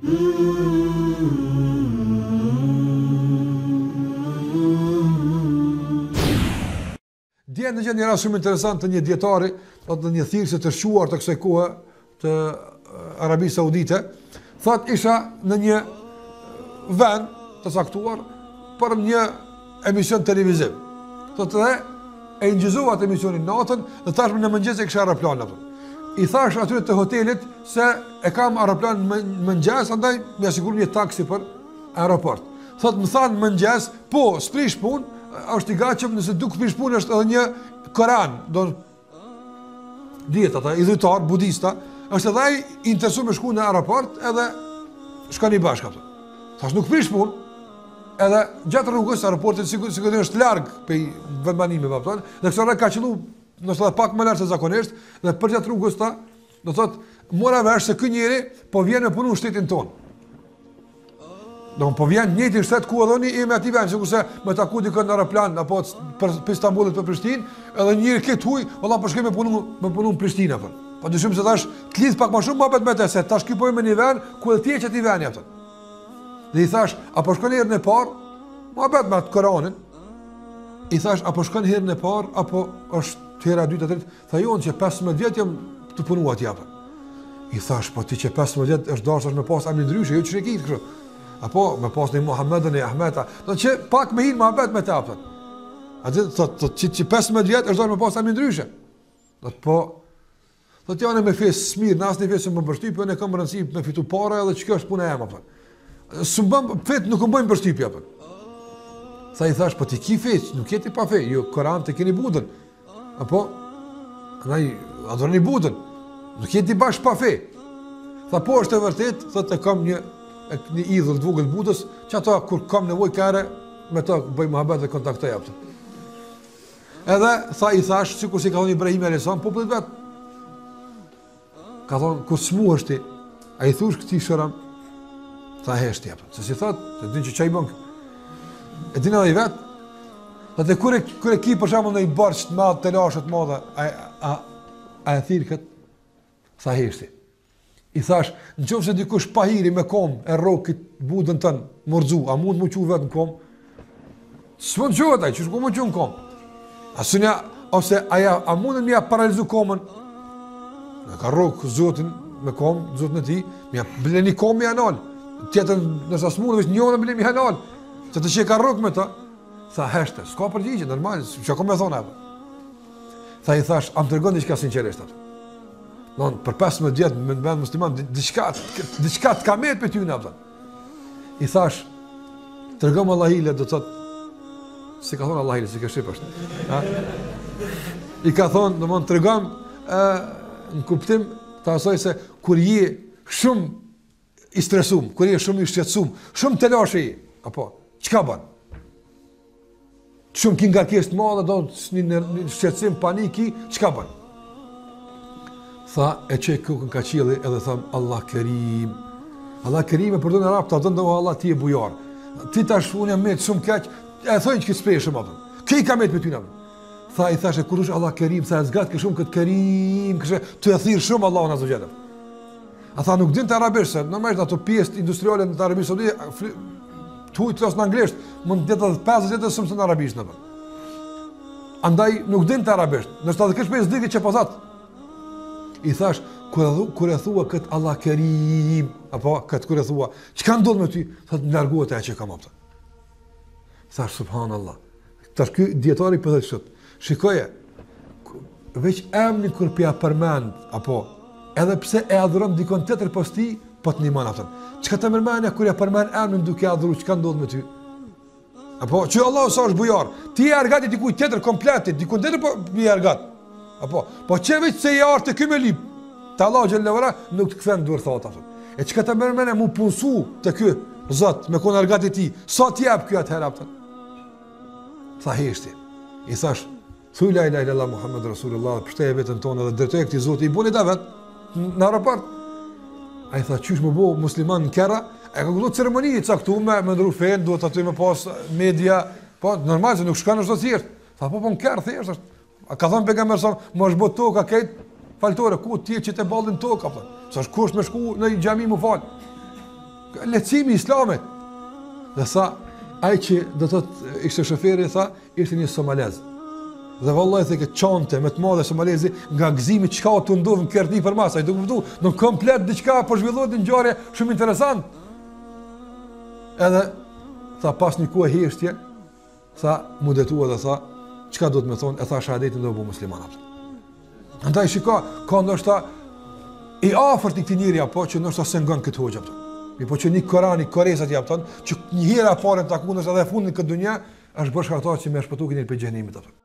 Dje në gjë një rast shumë interesant të një dietari, dhe një thirrse të shquar të kësaj kohe të Arabisë Saudite, thot isha në një vend të caktuar për një emision televiziv. Thot dhe e ingjizova atë emisionin natën dhe tashmë në mëngjes e kisha aeroplan atë. I thash atyre të hotelit se e kam aeroplan mëngjes, andaj më siguroj një taksi për aeroport. Thot më thanë mëngjes, po, s'prish punë, është i gatshëm nëse duk prish punë është edhe një Koran, do dieta ata idhujtar budista, është edhe ai interesuar me shku në aeroport edhe shkoni bashkë atë. Thash nuk prish punë. Edhe gjatë rrugës aeroportit sigurisht është larg prej vendbanimeve apo tonë, dhe kësaj ka qellu ndoshta pak më lart se zakonisht, dhe për gjatë rrugës ta, do thotë mora vesh se ky njeri po vjen me punu në shtetin ton. Po vjen në një shtet ku edhe ne aty vjen, sikurse me taku dikon në aeroplan apo për Istanbulit për Prishtinë, edhe njëri këtë huj, valla po shkoj me punu në Prishtinë apo. Po dyshim se tash të lidh pak më shumë mohabet me të se tash ky po në një vend ku edhe ti që ti vjen aty. Dhe i thash, apo shkon herën e parë, mohabet me atë Koranin. I thash, apo shkon herën e parë apo është hera e dytë atë? Tha jo, që 15 vjet jam të punuar atje apo. I thash, po ti që 15 vjet është dashur me pas amë ndryshe, jo çreki kështu. Apo me pas në Muhammedun e Ahmeta, do të që pak me hin mohabet me të apo. Atë thotë që 15 vjet është dashur me pas amë ndryshe. Do të po do të janë me fes mirë, në asnjë fesë më përshtyp, po ne kam rëndësi me fitu para edhe çka është puna e jam apo. Sumbam fet nuk më bëjmë përshtypje apo. Sa i thash po ti ki fe, nuk jeti pa fe, jo Koran të keni budën. Apo ai adoroni budën. Nuk jeti bash pa fe. Tha po është e vërtet, thotë kam një idhull të vogël budës, që ato kur kam nevojë kare me to bëj mohabet dhe kontaktoj apo. Edhe i thash sikur si ka thënë Ibrahim alayhis salam popullit vet. Ka thonë kur smuhesh ti, ai thosh këtij shoram tha heshti apo. Se si thot, se din që çai bën. E din ai vet. Atë kur e ki për shembull në një borx të madh, të lashë të madhe, a e thirr kët? Tha heshti. I thash, nëse dikush pa hiri me kom e rrokit budën tën, morxu, a mund më qiu vet në kom? S'mund quhet ai, çu ku më qiu në kom? Asunia ose a mundën më paralizu komën? Ka rrok zotin me kom, zotin e tij, më bleni kom më anal. Tjetër nëse s'mund vetë njëona blemi halal. Se të që ka rrok me të, tha heshte, s'ka përgjigje, normal, çka kam më thonë apo. Tha i thash, am tregon diçka sinqerisht atë. Don për 15 vjet me vend musliman diçka të kamet me ty në atë. I thash, tregom Allahile do të thotë si ka thonë Allahile, si ka shqip është. Ha? I ka thonë, domthon tregom në kuptim të asaj se kur je shumë i stresum, kur je shumë i shqetësum, shumë të lashe i, apo, çka bën? Shumë ki ngarkesë të madhe, do një shqetësim, paniki, çka bën? Tha, e çej kokën ka qielli edhe tham Allah Kerim. Allah Kerim e përdor në arab, ta thënë Allah ti e bujar. Ti tash unë jam me shumë keq, e thonë që s'preshëm apo. Kë ka me ty na. Tha i thashë kur është Allah Kerim, sa zgat ke shumë kët Kerim, kështu të thirr shumë Allahun azza xhala. A tha nuk din të arabisht, se normalisht ato pjesë industriale në Arabisë Saudite thuaj të në anglisht, mund të jetë 50 jetë shumë në arabisht apo. Andaj nuk din të arabisht. Nëse ta kesh pesë ditë që po that. I thash kur e thua kët Allah Kerim, apo kët kur e thua, çka ndodh me ty? Thotë largohet ajo që kam aftë. Thash subhanallahu. Tash ky dietari po thotë kështu. Shikoje. Veç emri kur pia përmend, apo edhe pse e adhuron dikon tjetër pas ti, po të ndihmon atë. Çka të mërmania kur e përmend emrin duke adhuruar, çka ndodh me ty? Apo që Allah sa është bujar. Ti e argati dikujt tjetër komplet, dikujt tjetër po i argat. Apo po çeveç se i arte ky me lip. Te Allah xhallahu ala nuk të kthen dur thot atë. E çka të mërmania mu punsu te ky Zot me kon argati ti. Sa ti jap ky atëherë atë? Tha heshti. I thash thuaj la ilaha illallah Muhammed Rasulullah, pështeje vetën tonë dhe drejtoj këtij Zoti i buni davet në aeroport. Ai tha çysh më bë musliman në kerra, e ka gullu ceremoni e caktuar me ndru fen, duhet aty me pas media, po normal se nuk shkon çdo thjesht. Tha po në kerr thjesht është. A ka thënë pejgamberi sa më është bë toka këtë faltore ku ti që të ballin toka apo. Sa është kusht me shku në xhami më fal. lehtësimi i islamit. Dhe tha, ai që do të thotë ishte shoferi, tha, ishte një somalez. Dhe vallahi se që çante me të madhe somalezi nga gëzimi çka u ndodh në Kerti për mas, ai do kuptu, në komplet diçka po zhvillohet një ngjarje shumë interesant. Edhe tha pas një kohë heshtje, tha mu detua dhe tha, çka do të më thonë, e tha shahadetin do të bëu musliman. Andaj shiko, ka ndoshta i afërt i këtij njeri apo që ndoshta se ngon këtë hoxha apo. Mi po që një Korani, koresat i apëton, që një hera parën të akundës edhe fundin këtë dunja, është bërë shkaktar që me shpëtu kënjër për gjenimit apo.